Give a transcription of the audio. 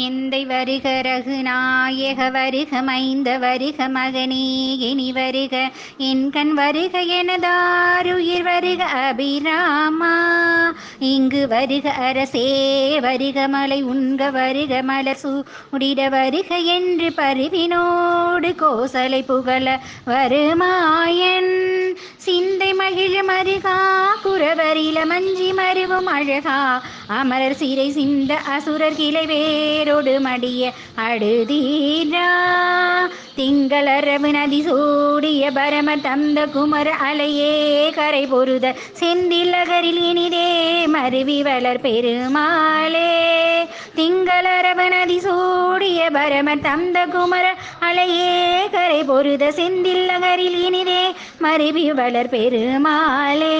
எந்தை வருக ரகுநாயக வருக மைந்த வருக மகனே இனி வருக என் கண் வருக எனதாருயிர் வருக அபிராமா இங்கு வருக அரசே வருக மலை உண்க வருக மலர் சூடிட வருக என்று பருவினோடு கோசலை புகழ வருமாயன் சிந்தை மகிழ மருகா குறவரில மஞ்சி மருவும் அழகா அமரர் சிறை சிந்த அசுரர் கிளை வேரோடு மடிய அடுதீரா திங்களரவு நதி சூடிய பரம தந்த குமர அலையே கரை பொருத செந்திலகரில் இனிதே மருவி வளர் பெருமாளே திங்களரவு நதி சூடிய பரம தந்த குமர அலையே கரை பொருத செந்திலகரில் இனிதே மருவி வளர் பெருமாளே